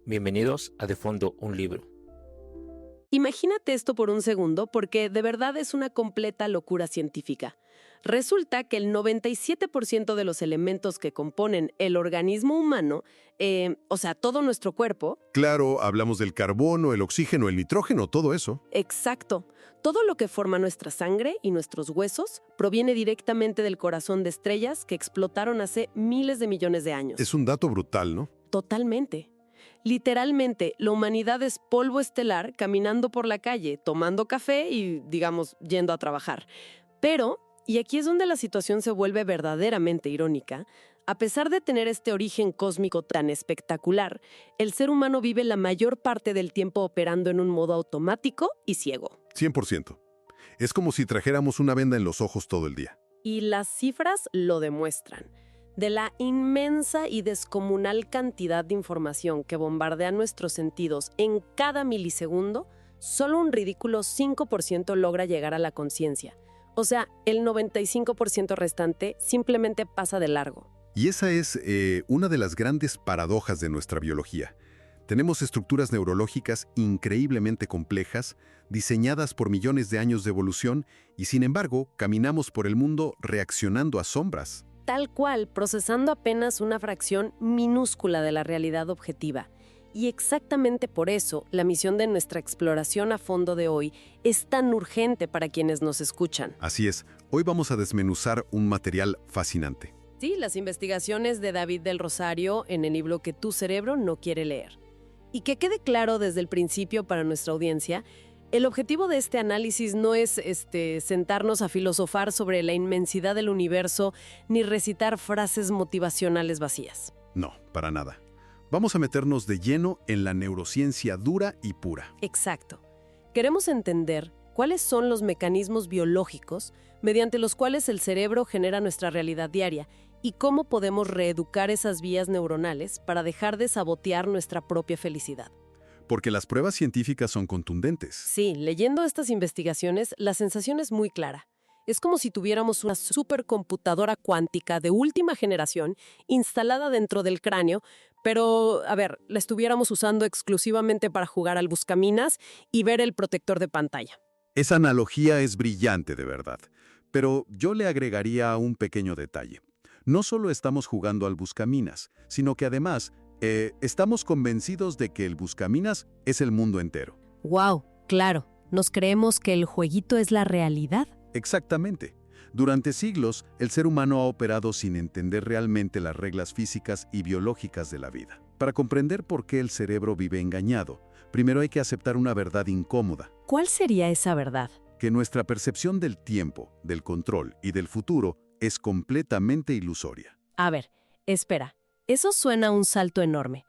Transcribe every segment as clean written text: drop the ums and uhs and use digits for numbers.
Bienvenidos a De Fondo, un libro. Imagínate esto por un segundo porque de verdad es una completa locura científica. Resulta que el 97% de los elementos que componen el organismo humano, o sea, todo nuestro cuerpo... Claro, hablamos del carbono, el oxígeno, el nitrógeno, todo eso. Exacto. Todo lo que forma nuestra sangre y nuestros huesos proviene directamente del corazón de estrellas que explotaron hace miles de millones de años. Es un dato brutal, ¿no? Totalmente. Literalmente, la humanidad es polvo estelar caminando por la calle, tomando café y, digamos, yendo a trabajar. Pero, y aquí es donde la situación se vuelve verdaderamente irónica, a pesar de tener este origen cósmico tan espectacular, el ser humano vive la mayor parte del tiempo operando en un modo automático y ciego. 100%. Es como si trajéramos una venda en los ojos todo el día. Y las cifras lo demuestran. De la inmensa y descomunal cantidad de información que bombardea nuestros sentidos en cada milisegundo, solo un ridículo 5% logra llegar a la conciencia. O sea, el 95% restante simplemente pasa de largo. Y esa es una de las grandes paradojas de nuestra biología. Tenemos estructuras neurológicas increíblemente complejas, diseñadas por millones de años de evolución, y sin embargo, caminamos por el mundo reaccionando a sombras. Tal cual, procesando apenas una fracción minúscula de la realidad objetiva. Y exactamente por eso, la misión de nuestra exploración a fondo de hoy es tan urgente para quienes nos escuchan. Así es, hoy vamos a desmenuzar un material fascinante. Sí, las investigaciones de David del Rosario en el libro que tu cerebro no quiere leer. Y que quede claro desde el principio para nuestra audiencia, el objetivo de este análisis no es sentarnos a filosofar sobre la inmensidad del universo ni recitar frases motivacionales vacías. No, para nada. Vamos a meternos de lleno en la neurociencia dura y pura. Exacto. Queremos entender cuáles son los mecanismos biológicos mediante los cuales el cerebro genera nuestra realidad diaria y cómo podemos reeducar esas vías neuronales para dejar de sabotear nuestra propia felicidad. Porque las pruebas científicas son contundentes. Sí, leyendo estas investigaciones, la sensación es muy clara. Es como si tuviéramos una supercomputadora cuántica de última generación instalada dentro del cráneo, pero, la estuviéramos usando exclusivamente para jugar al buscaminas y ver el protector de pantalla. Esa analogía es brillante, de verdad. Pero yo le agregaría un pequeño detalle. No solo estamos jugando al buscaminas, sino que además estamos convencidos de que el buscaminas es el mundo entero. ¡Wow! Claro, ¿nos creemos que el jueguito es la realidad? Exactamente. Durante siglos, el ser humano ha operado sin entender realmente las reglas físicas y biológicas de la vida. Para comprender por qué el cerebro vive engañado, primero hay que aceptar una verdad incómoda. ¿Cuál sería esa verdad? Que nuestra percepción del tiempo, del control y del futuro es completamente ilusoria. A ver, espera. Eso suena a un salto enorme.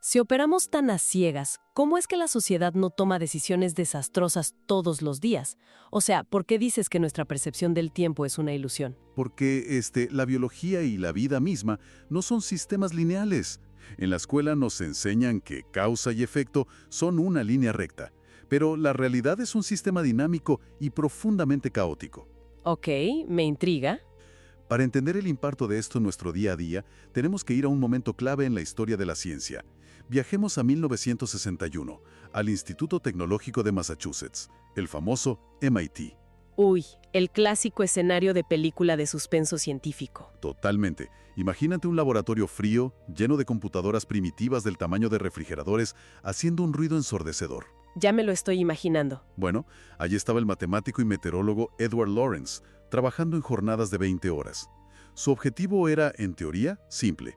Si operamos tan a ciegas, ¿cómo es que la sociedad no toma decisiones desastrosas todos los días? O sea, ¿por qué dices que nuestra percepción del tiempo es una ilusión? Porque la biología y la vida misma no son sistemas lineales. En la escuela nos enseñan que causa y efecto son una línea recta, pero la realidad es un sistema dinámico y profundamente caótico. Ok, me intriga. Para entender el impacto de esto en nuestro día a día, tenemos que ir a un momento clave en la historia de la ciencia. Viajemos a 1961, al Instituto Tecnológico de Massachusetts, el famoso MIT. Uy, el clásico escenario de película de suspenso científico. Totalmente. Imagínate un laboratorio frío, lleno de computadoras primitivas del tamaño de refrigeradores, haciendo un ruido ensordecedor. Ya me lo estoy imaginando. Bueno, allí estaba el matemático y meteorólogo Edward Lorenz, trabajando en jornadas de 20 horas. Su objetivo era, en teoría, simple.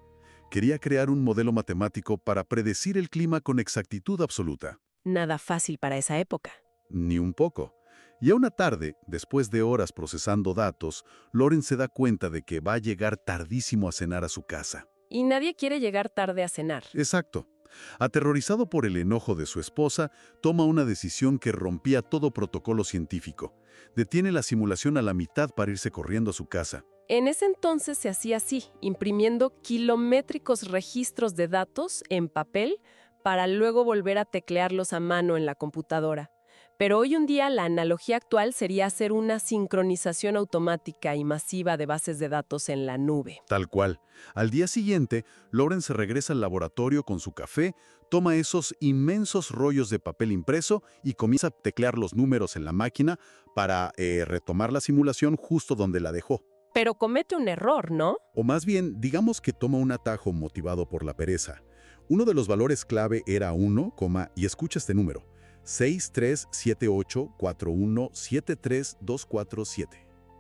Quería crear un modelo matemático para predecir el clima con exactitud absoluta. Nada fácil para esa época. Ni un poco. Y a una tarde, después de horas procesando datos, Lorenz se da cuenta de que va a llegar tardísimo a cenar a su casa. Y nadie quiere llegar tarde a cenar. Exacto. Aterrorizado por el enojo de su esposa, toma una decisión que rompía todo protocolo científico. Detiene la simulación a la mitad para irse corriendo a su casa. En ese entonces se hacía así, imprimiendo kilométricos registros de datos en papel para luego volver a teclearlos a mano en la computadora. Pero hoy en día la analogía actual sería hacer una sincronización automática y masiva de bases de datos en la nube. Tal cual. Al día siguiente, Lawrence regresa al laboratorio con su café, toma esos inmensos rollos de papel impreso y comienza a teclear los números en la máquina para retomar la simulación justo donde la dejó. Pero comete un error, ¿no? O más bien, digamos que toma un atajo motivado por la pereza. Uno de los valores clave era 1, y escucha este número, 637841732447.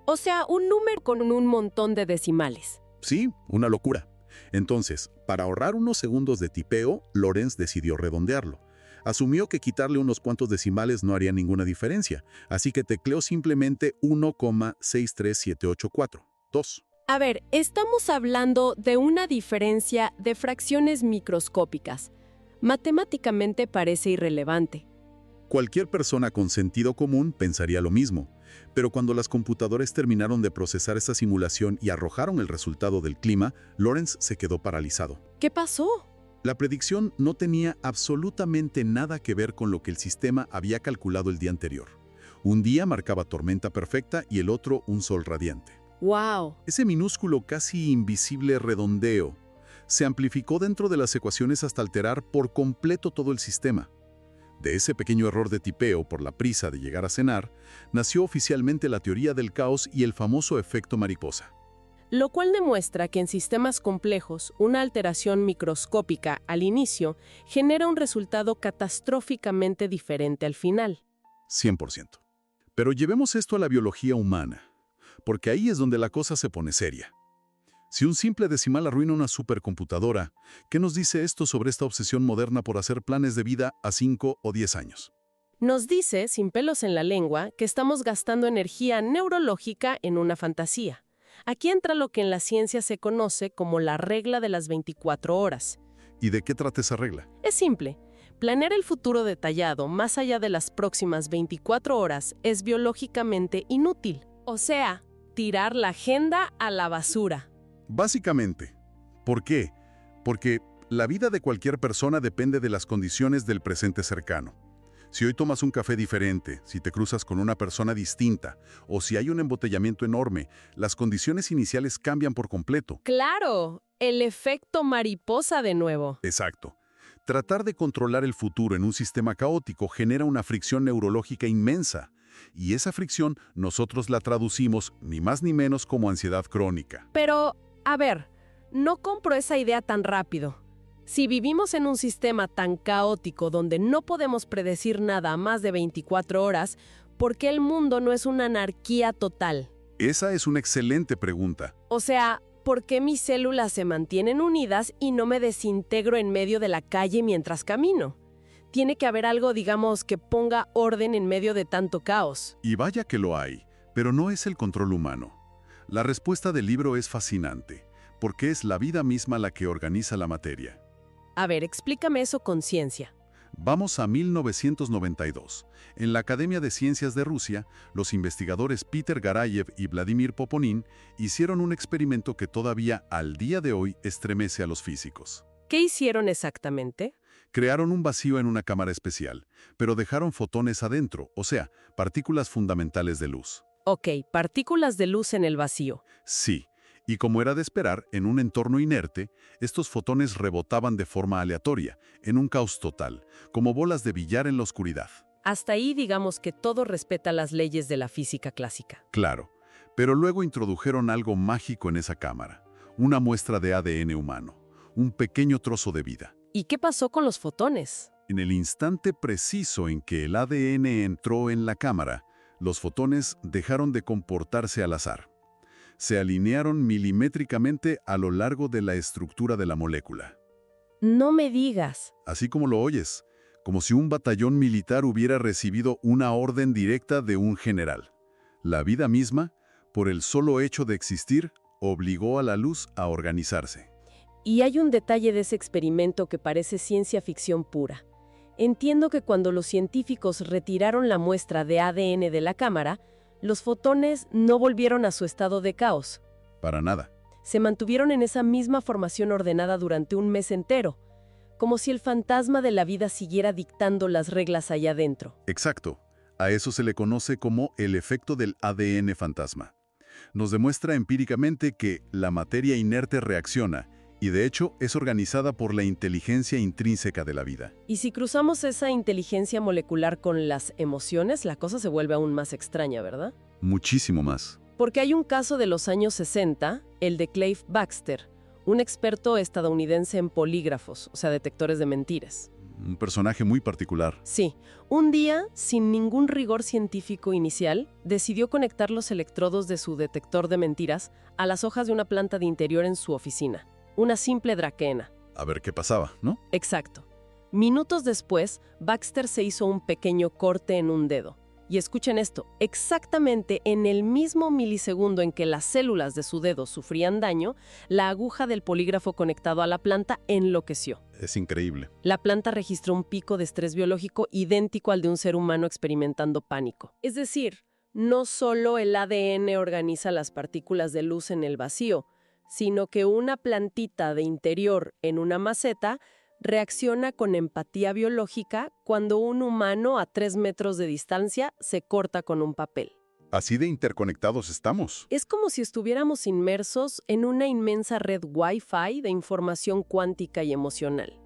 O sea, un número con un montón de decimales. Sí, una locura. Entonces, para ahorrar unos segundos de tipeo, Lawrence decidió redondearlo. Asumió que quitarle unos cuantos decimales no haría ninguna diferencia, así que tecleó simplemente 1,63784. A ver, estamos hablando de una diferencia de fracciones microscópicas. Matemáticamente parece irrelevante. Cualquier persona con sentido común pensaría lo mismo, pero cuando las computadoras terminaron de procesar esa simulación y arrojaron el resultado del clima, Lawrence se quedó paralizado. ¿Qué pasó? La predicción no tenía absolutamente nada que ver con lo que el sistema había calculado el día anterior. Un día marcaba tormenta perfecta y el otro un sol radiante. ¡Wow! Ese minúsculo, casi invisible redondeo se amplificó dentro de las ecuaciones hasta alterar por completo todo el sistema. De ese pequeño error de tipeo por la prisa de llegar a cenar, nació oficialmente la teoría del caos y el famoso efecto mariposa. Lo cual demuestra que en sistemas complejos, una alteración microscópica al inicio genera un resultado catastróficamente diferente al final. 100%. Pero llevemos esto a la biología humana, porque ahí es donde la cosa se pone seria. Si un simple decimal arruina una supercomputadora, ¿qué nos dice esto sobre esta obsesión moderna por hacer planes de vida a 5 o 10 años? Nos dice, sin pelos en la lengua, que estamos gastando energía neurológica en una fantasía. Aquí entra lo que en la ciencia se conoce como la regla de las 24 horas. ¿Y de qué trata esa regla? Es simple. Planear el futuro detallado más allá de las próximas 24 horas es biológicamente inútil. O sea, tirar la agenda a la basura. Básicamente. ¿Por qué? Porque la vida de cualquier persona depende de las condiciones del presente cercano. Si hoy tomas un café diferente, si te cruzas con una persona distinta, o si hay un embotellamiento enorme, las condiciones iniciales cambian por completo. ¡Claro! El efecto mariposa de nuevo. Exacto. Tratar de controlar el futuro en un sistema caótico genera una fricción neurológica inmensa. Y esa fricción nosotros la traducimos ni más ni menos como ansiedad crónica. Pero, a ver, no compro esa idea tan rápido. Si vivimos en un sistema tan caótico donde no podemos predecir nada a más de 24 horas, ¿por qué el mundo no es una anarquía total? Esa es una excelente pregunta. O sea, ¿por qué mis células se mantienen unidas y no me desintegro en medio de la calle mientras camino? Tiene que haber algo, digamos, que ponga orden en medio de tanto caos. Y vaya que lo hay, pero no es el control humano. La respuesta del libro es fascinante, porque es la vida misma la que organiza la materia. A ver, explícame eso con ciencia. Vamos a 1992. En la Academia de Ciencias de Rusia, los investigadores Peter Garayev y Vladimir Poponin hicieron un experimento que todavía al día de hoy estremece a los físicos. ¿Qué hicieron exactamente? Crearon un vacío en una cámara especial, pero dejaron fotones adentro, o sea, partículas fundamentales de luz. Ok, partículas de luz en el vacío. Sí, y como era de esperar, en un entorno inerte, estos fotones rebotaban de forma aleatoria, en un caos total, como bolas de billar en la oscuridad. Hasta ahí digamos que todo respeta las leyes de la física clásica. Claro, pero luego introdujeron algo mágico en esa cámara, una muestra de ADN humano, un pequeño trozo de vida. ¿Y qué pasó con los fotones? En el instante preciso en que el ADN entró en la cámara, los fotones dejaron de comportarse al azar. Se alinearon milimétricamente a lo largo de la estructura de la molécula. No me digas. Así como lo oyes, como si un batallón militar hubiera recibido una orden directa de un general. La vida misma, por el solo hecho de existir, obligó a la luz a organizarse. Y hay un detalle de ese experimento que parece ciencia ficción pura. Entiendo que cuando los científicos retiraron la muestra de ADN de la cámara, los fotones no volvieron a su estado de caos. Para nada. Se mantuvieron en esa misma formación ordenada durante un mes entero, como si el fantasma de la vida siguiera dictando las reglas allá adentro. Exacto. A eso se le conoce como el efecto del ADN fantasma. Nos demuestra empíricamente que la materia inerte reacciona y de hecho es organizada por la inteligencia intrínseca de la vida. Y si cruzamos esa inteligencia molecular con las emociones, la cosa se vuelve aún más extraña, ¿verdad? Muchísimo más. Porque hay un caso de los años 60, el de Clive Baxter, un experto estadounidense en polígrafos, o sea, detectores de mentiras. Un personaje muy particular. Sí, un día, sin ningún rigor científico inicial, decidió conectar los electrodos de su detector de mentiras a las hojas de una planta de interior en su oficina, una simple dracaena. A ver qué pasaba, ¿no? Exacto. Minutos después, Baxter se hizo un pequeño corte en un dedo. Y escuchen esto, exactamente en el mismo milisegundo en que las células de su dedo sufrían daño, la aguja del polígrafo conectado a la planta enloqueció. Es increíble. La planta registró un pico de estrés biológico idéntico al de un ser humano experimentando pánico. Es decir, no solo el ADN organiza las partículas de luz en el vacío, sino que una plantita de interior en una maceta reacciona con empatía biológica cuando un humano a 3 metros de distancia se corta con un papel. Así de interconectados estamos. Es como si estuviéramos inmersos en una inmensa red Wi-Fi de información cuántica y emocional.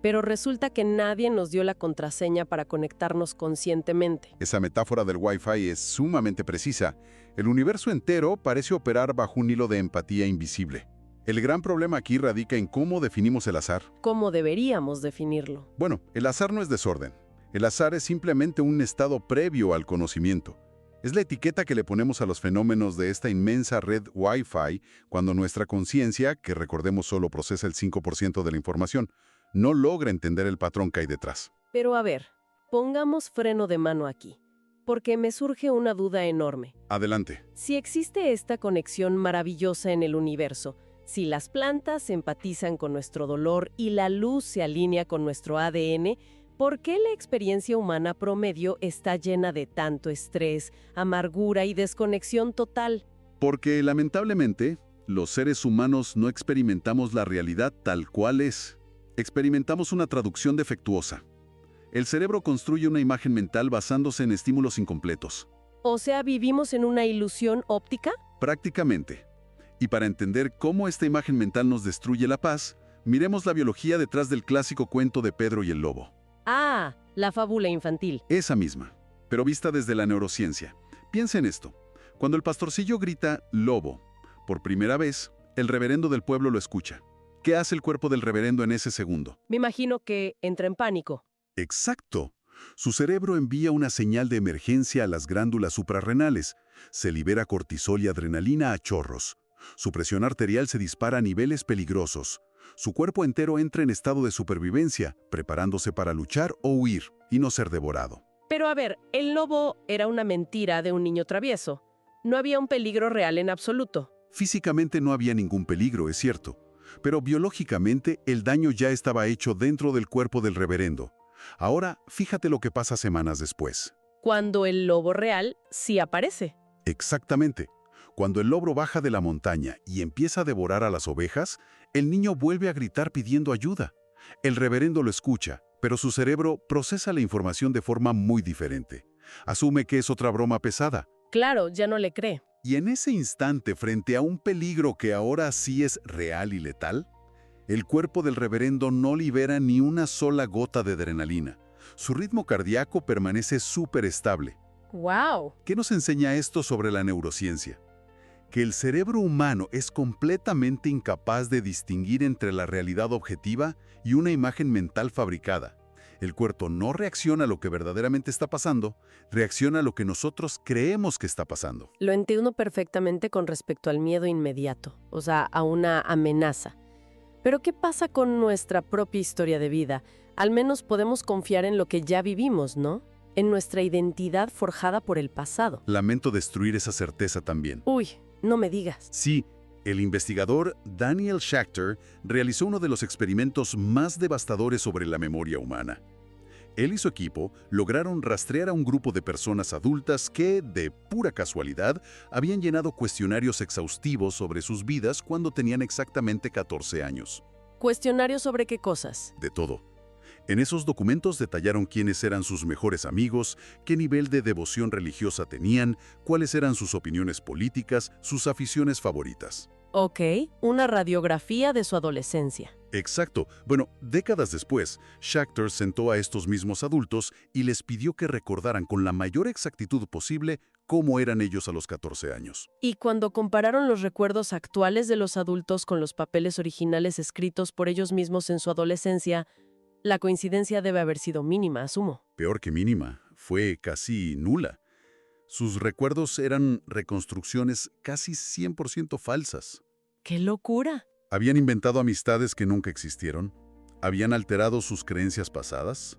Pero resulta que nadie nos dio la contraseña para conectarnos conscientemente. Esa metáfora del Wi-Fi es sumamente precisa. El universo entero parece operar bajo un hilo de empatía invisible. El gran problema aquí radica en cómo definimos el azar. ¿Cómo deberíamos definirlo? Bueno, el azar no es desorden. El azar es simplemente un estado previo al conocimiento. Es la etiqueta que le ponemos a los fenómenos de esta inmensa red Wi-Fi cuando nuestra conciencia, que recordemos solo procesa el 5% de la información, no logra entender el patrón que hay detrás. Pero a ver, pongamos freno de mano aquí, porque me surge una duda enorme. Adelante. Si existe esta conexión maravillosa en el universo, si las plantas empatizan con nuestro dolor y la luz se alinea con nuestro ADN, ¿por qué la experiencia humana promedio está llena de tanto estrés, amargura y desconexión total? Porque, lamentablemente, los seres humanos no experimentamos la realidad tal cual es. Experimentamos una traducción defectuosa. El cerebro construye una imagen mental basándose en estímulos incompletos. O sea, ¿vivimos en una ilusión óptica? Prácticamente. Y para entender cómo esta imagen mental nos destruye la paz, miremos la biología detrás del clásico cuento de Pedro y el lobo. Ah, la fábula infantil. Esa misma, pero vista desde la neurociencia. Piensa en esto. Cuando el pastorcillo grita «lobo», por primera vez, el reverendo del pueblo lo escucha. ¿Qué hace el cuerpo del reverendo en ese segundo? Me imagino que entra en pánico. ¡Exacto! Su cerebro envía una señal de emergencia a las glándulas suprarrenales. Se libera cortisol y adrenalina a chorros. Su presión arterial se dispara a niveles peligrosos. Su cuerpo entero entra en estado de supervivencia, preparándose para luchar o huir y no ser devorado. Pero a ver, el lobo era una mentira de un niño travieso. No había un peligro real en absoluto. Físicamente no había ningún peligro, es cierto, pero biológicamente el daño ya estaba hecho dentro del cuerpo del reverendo. Ahora, fíjate lo que pasa semanas después. Cuando el lobo real sí aparece. Exactamente. Cuando el lobo baja de la montaña y empieza a devorar a las ovejas, el niño vuelve a gritar pidiendo ayuda. El reverendo lo escucha, pero su cerebro procesa la información de forma muy diferente. Asume que es otra broma pesada. Claro, ya no le cree. Y en ese instante, frente a un peligro que ahora sí es real y letal, el cuerpo del reverendo no libera ni una sola gota de adrenalina. Su ritmo cardíaco permanece súper estable. ¡Wow! ¿Qué nos enseña esto sobre la neurociencia? Que el cerebro humano es completamente incapaz de distinguir entre la realidad objetiva y una imagen mental fabricada. El cuerpo no reacciona a lo que verdaderamente está pasando, reacciona a lo que nosotros creemos que está pasando. Lo entiendo perfectamente con respecto al miedo inmediato, o sea, a una amenaza. Pero ¿qué pasa con nuestra propia historia de vida? Al menos podemos confiar en lo que ya vivimos, ¿no? En nuestra identidad forjada por el pasado. Lamento destruir esa certeza también. Uy, no me digas. Sí, el investigador Daniel Schachter realizó uno de los experimentos más devastadores sobre la memoria humana. Él y su equipo lograron rastrear a un grupo de personas adultas que, de pura casualidad, habían llenado cuestionarios exhaustivos sobre sus vidas cuando tenían exactamente 14 años. ¿Cuestionarios sobre qué cosas? De todo. En esos documentos detallaron quiénes eran sus mejores amigos, qué nivel de devoción religiosa tenían, cuáles eran sus opiniones políticas, sus aficiones favoritas. Ok, una radiografía de su adolescencia. Exacto. Bueno, décadas después, Schachter sentó a estos mismos adultos y les pidió que recordaran con la mayor exactitud posible cómo eran ellos a los 14 años. Y cuando compararon los recuerdos actuales de los adultos con los papeles originales escritos por ellos mismos en su adolescencia, la coincidencia debe haber sido mínima, asumo. Peor que mínima, fue casi nula. Sus recuerdos eran reconstrucciones casi 100% falsas. ¡Qué locura! Habían inventado amistades que nunca existieron, habían alterado sus creencias pasadas,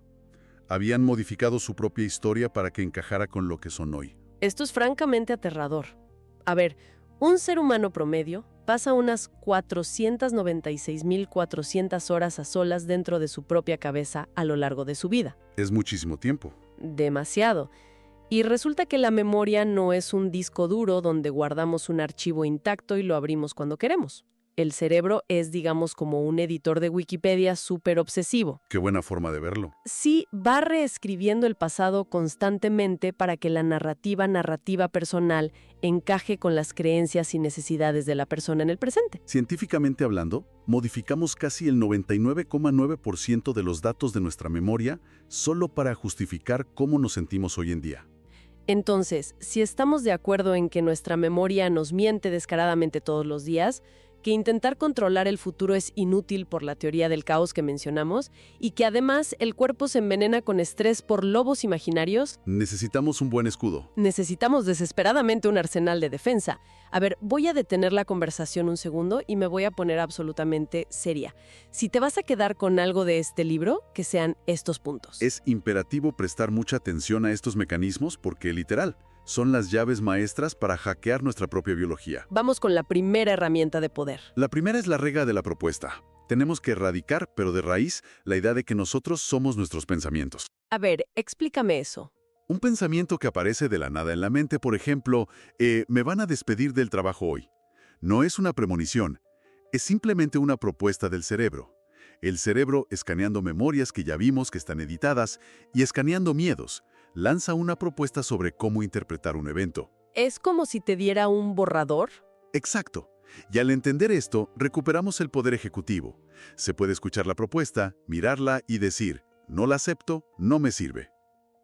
habían modificado su propia historia para que encajara con lo que son hoy. Esto es francamente aterrador. A ver, un ser humano promedio pasa unas 496.400 horas a solas dentro de su propia cabeza a lo largo de su vida. Es muchísimo tiempo. Demasiado. Y resulta que la memoria no es un disco duro donde guardamos un archivo intacto y lo abrimos cuando queremos. El cerebro es, digamos, como un editor de Wikipedia súper obsesivo. Qué buena forma de verlo. Sí, va reescribiendo el pasado constantemente para que la narrativa personal encaje con las creencias y necesidades de la persona en el presente. Científicamente hablando, modificamos casi el 99,9% de los datos de nuestra memoria solo para justificar cómo nos sentimos hoy en día. Entonces, si estamos de acuerdo en que nuestra memoria nos miente descaradamente todos los días, que intentar controlar el futuro es inútil por la teoría del caos que mencionamos, y que además el cuerpo se envenena con estrés por lobos imaginarios, Necesitamos un buen escudo. necesitamos desesperadamente un arsenal de defensa. A ver, voy a detener la conversación un segundo y me voy a poner absolutamente seria. Si te vas a quedar con algo de este libro, que sean estos puntos. Es imperativo prestar mucha atención a estos mecanismos porque, literal, son las llaves maestras para hackear nuestra propia biología. Vamos con la primera herramienta de poder. La primera es la regla de la propuesta. Tenemos que erradicar, pero de raíz, la idea de que nosotros somos nuestros pensamientos. A ver, explícame eso. Un pensamiento que aparece de la nada en la mente, por ejemplo, me van a despedir del trabajo hoy. No es una premonición, es simplemente una propuesta del cerebro. El cerebro, escaneando memorias que ya vimos que están editadas y escaneando miedos, lanza una propuesta sobre cómo interpretar un evento. ¿Es como si te diera un borrador? Exacto. Y al entender esto, recuperamos el poder ejecutivo. Se puede escuchar la propuesta, mirarla y decir, no la acepto, no me sirve.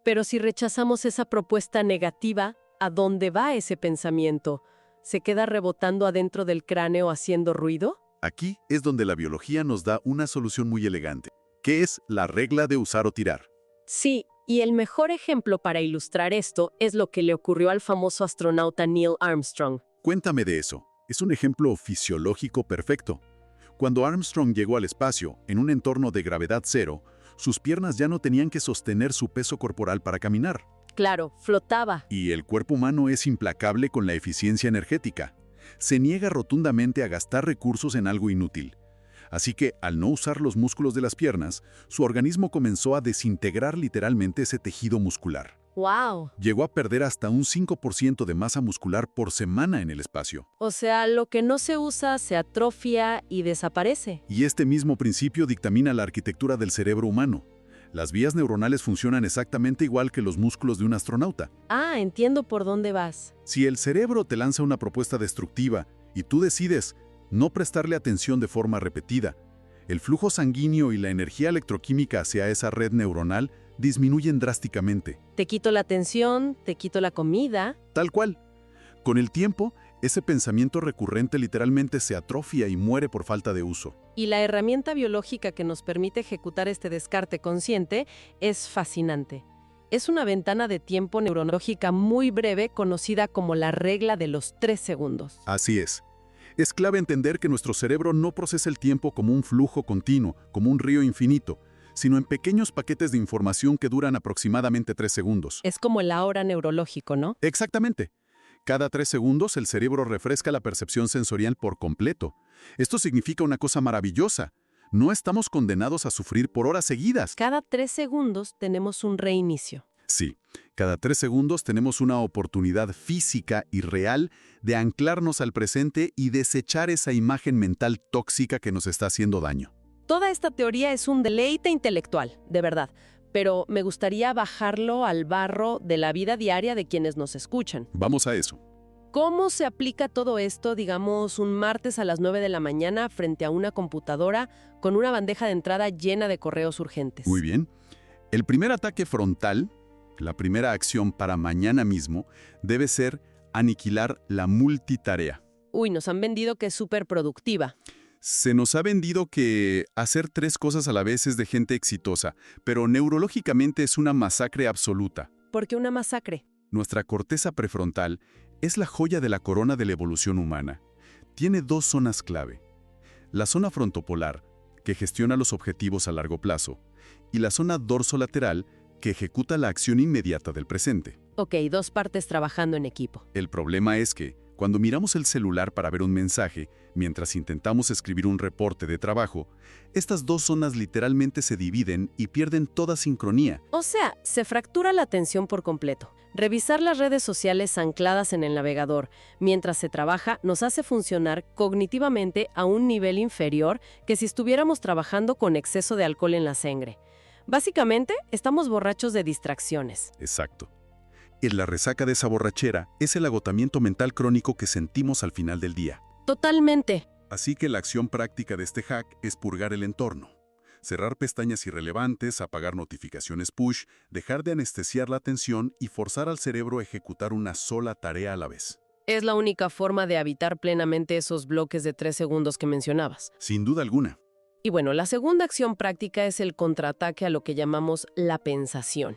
Pero si rechazamos esa propuesta negativa, ¿a dónde va ese pensamiento? ¿Se queda rebotando adentro del cráneo haciendo ruido? Aquí es donde la biología nos da una solución muy elegante, que es la regla de usar o tirar. Sí, y el mejor ejemplo para ilustrar esto es lo que le ocurrió al famoso astronauta Neil Armstrong. Cuéntame de eso. Es un ejemplo fisiológico perfecto. Cuando Armstrong llegó al espacio, en un entorno de gravedad cero, sus piernas ya no tenían que sostener su peso corporal para caminar. Claro, flotaba. Y el cuerpo humano es implacable con la eficiencia energética. Se niega rotundamente a gastar recursos en algo inútil. Así que, al no usar los músculos de las piernas, su organismo comenzó a desintegrar literalmente ese tejido muscular. ¡Wow! Llegó a perder hasta un 5% de masa muscular por semana en el espacio. O sea, lo que no se usa se atrofia y desaparece. Y este mismo principio dictamina la arquitectura del cerebro humano. Las vías neuronales funcionan exactamente igual que los músculos de un astronauta. Ah, entiendo por dónde vas. Si el cerebro te lanza una propuesta destructiva y tú decides no prestarle atención de forma repetida, el flujo sanguíneo y la energía electroquímica hacia esa red neuronal disminuyen drásticamente. Te quito la atención, te quito la comida. Tal cual. Con el tiempo, ese pensamiento recurrente literalmente se atrofia y muere por falta de uso. Y la herramienta biológica que nos permite ejecutar este descarte consciente es fascinante. Es una ventana de tiempo neurológica muy breve conocida como la regla de los 3 segundos. Así es. Es clave entender que nuestro cerebro no procesa el tiempo como un flujo continuo, como un río infinito, sino en pequeños paquetes de información que duran aproximadamente 3 segundos. Es como el ahora neurológico, ¿no? Exactamente. Cada 3 segundos el cerebro refresca la percepción sensorial por completo. Esto significa una cosa maravillosa. No estamos condenados a sufrir por horas seguidas. Cada 3 segundos tenemos un reinicio. Sí, cada 3 segundos tenemos una oportunidad física y real de anclarnos al presente y desechar esa imagen mental tóxica que nos está haciendo daño. Toda esta teoría es un deleite intelectual, de verdad, pero me gustaría bajarlo al barro de la vida diaria de quienes nos escuchan. Vamos a eso. ¿Cómo se aplica todo esto, digamos, un martes a las 9 de la mañana frente a una computadora con una bandeja de entrada llena de correos urgentes? Muy bien. El primer ataque frontal, la primera acción para mañana mismo, debe ser aniquilar la multitarea. Uy, nos han vendido que es súper productiva. Se nos ha vendido que hacer 3 cosas a la vez es de gente exitosa, pero neurológicamente es una masacre absoluta. ¿Por qué una masacre? Nuestra corteza prefrontal es la joya de la corona de la evolución humana. Tiene 2 zonas clave. La zona frontopolar, que gestiona los objetivos a largo plazo, y la zona dorsolateral, que ejecuta la acción inmediata del presente. Ok, 2 partes trabajando en equipo. El problema es que, cuando miramos el celular para ver un mensaje, mientras intentamos escribir un reporte de trabajo, estas 2 zonas literalmente se dividen y pierden toda sincronía. O sea, se fractura la atención por completo. Revisar las redes sociales ancladas en el navegador mientras se trabaja nos hace funcionar cognitivamente a un nivel inferior que si estuviéramos trabajando con exceso de alcohol en la sangre. Básicamente, estamos borrachos de distracciones. Exacto. En la resaca de esa borrachera es el agotamiento mental crónico que sentimos al final del día. Totalmente. Así que la acción práctica de este hack es purgar el entorno. Cerrar pestañas irrelevantes, apagar notificaciones push, dejar de anestesiar la atención y forzar al cerebro a ejecutar una sola tarea a la vez. Es la única forma de habitar plenamente esos bloques de 3 segundos que mencionabas. Sin duda alguna. Y bueno, la segunda acción práctica es el contraataque a lo que llamamos la pensación.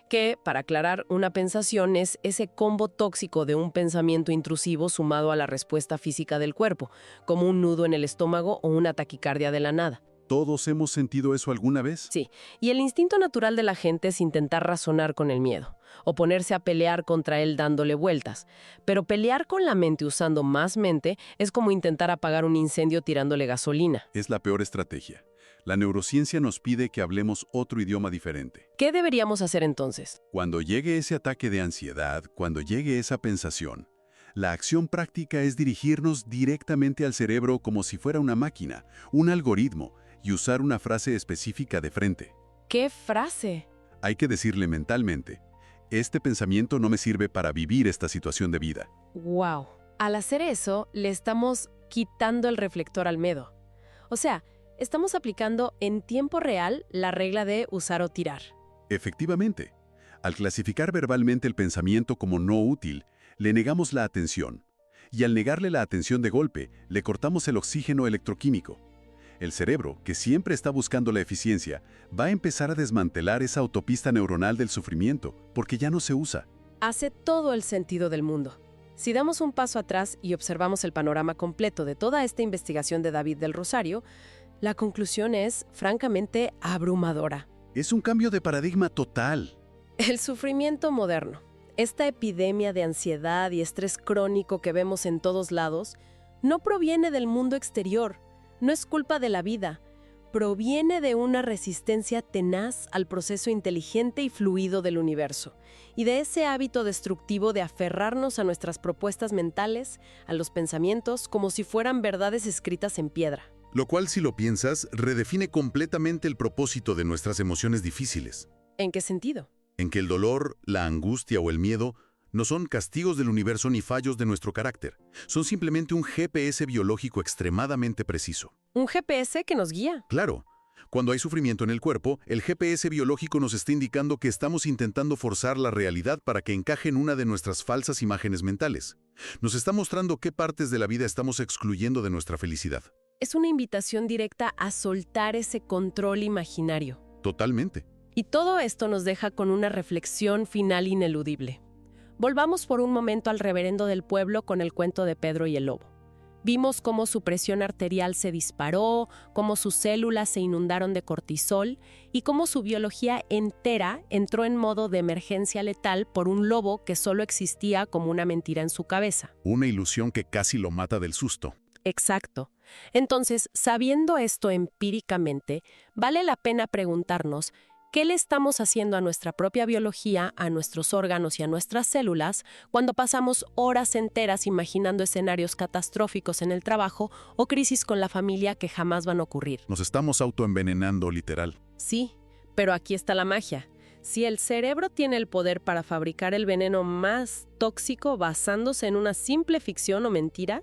Que, para aclarar, una pensación es ese combo tóxico de un pensamiento intrusivo sumado a la respuesta física del cuerpo, como un nudo en el estómago o una taquicardia de la nada. ¿Todos hemos sentido eso alguna vez? Sí, y el instinto natural de la gente es intentar razonar con el miedo, o ponerse a pelear contra él dándole vueltas. Pero pelear con la mente usando más mente es como intentar apagar un incendio tirándole gasolina. Es la peor estrategia. La neurociencia nos pide que hablemos otro idioma diferente. ¿Qué deberíamos hacer entonces? Cuando llegue ese ataque de ansiedad, cuando llegue esa pensación, la acción práctica es dirigirnos directamente al cerebro como si fuera una máquina, un algoritmo, y usar una frase específica de frente. ¿Qué frase? Hay que decirle mentalmente, este pensamiento no me sirve para vivir esta situación de vida. ¡Wow! Al hacer eso, le estamos quitando el reflector al miedo. O sea, estamos aplicando en tiempo real la regla de usar o tirar. Efectivamente, al clasificar verbalmente el pensamiento como no útil, le negamos la atención. Y al negarle la atención de golpe, le cortamos el oxígeno electroquímico. El cerebro, que siempre está buscando la eficiencia, va a empezar a desmantelar esa autopista neuronal del sufrimiento, porque ya no se usa. Hace todo el sentido del mundo. Si damos un paso atrás y observamos el panorama completo de toda esta investigación de David del Rosario, la conclusión es, francamente, abrumadora. Es un cambio de paradigma total. El sufrimiento moderno, esta epidemia de ansiedad y estrés crónico que vemos en todos lados, no proviene del mundo exterior, no es culpa de la vida, proviene de una resistencia tenaz al proceso inteligente y fluido del universo, y de ese hábito destructivo de aferrarnos a nuestras propuestas mentales, a los pensamientos, como si fueran verdades escritas en piedra. Lo cual, si lo piensas, redefine completamente el propósito de nuestras emociones difíciles. ¿En qué sentido? En que el dolor, la angustia o el miedo no son castigos del universo ni fallos de nuestro carácter. Son simplemente un GPS biológico extremadamente preciso. ¿Un GPS que nos guía? Claro. Cuando hay sufrimiento en el cuerpo, el GPS biológico nos está indicando que estamos intentando forzar la realidad para que encaje en una de nuestras falsas imágenes mentales. Nos está mostrando qué partes de la vida estamos excluyendo de nuestra felicidad. Es una invitación directa a soltar ese control imaginario. Totalmente. Y todo esto nos deja con una reflexión final ineludible. Volvamos por un momento al reverendo del pueblo con el cuento de Pedro y el lobo. Vimos cómo su presión arterial se disparó, cómo sus células se inundaron de cortisol y cómo su biología entera entró en modo de emergencia letal por un lobo que solo existía como una mentira en su cabeza. Una ilusión que casi lo mata del susto. Exacto. Entonces, sabiendo esto empíricamente, vale la pena preguntarnos ¿Qué le estamos haciendo a nuestra propia biología, a nuestros órganos y a nuestras células cuando pasamos horas enteras imaginando escenarios catastróficos en el trabajo o crisis con la familia que jamás van a ocurrir? Nos estamos autoenvenenando, literal. Sí, pero aquí está la magia. Si el cerebro tiene el poder para fabricar el veneno más tóxico basándose en una simple ficción o mentira,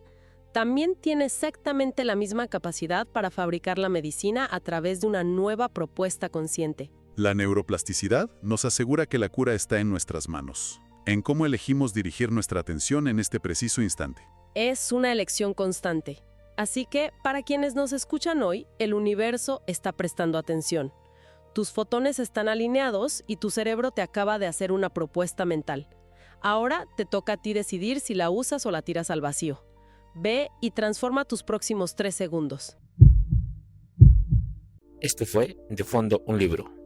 también tiene exactamente la misma capacidad para fabricar la medicina a través de una nueva propuesta consciente. La neuroplasticidad nos asegura que la cura está en nuestras manos, en cómo elegimos dirigir nuestra atención en este preciso instante. Es una elección constante. Así que, para quienes nos escuchan hoy, el universo está prestando atención. Tus fotones están alineados y tu cerebro te acaba de hacer una propuesta mental. Ahora te toca a ti decidir si la usas o la tiras al vacío. Ve y transforma tus próximos 3 segundos. Este fue De Fondo un Libro.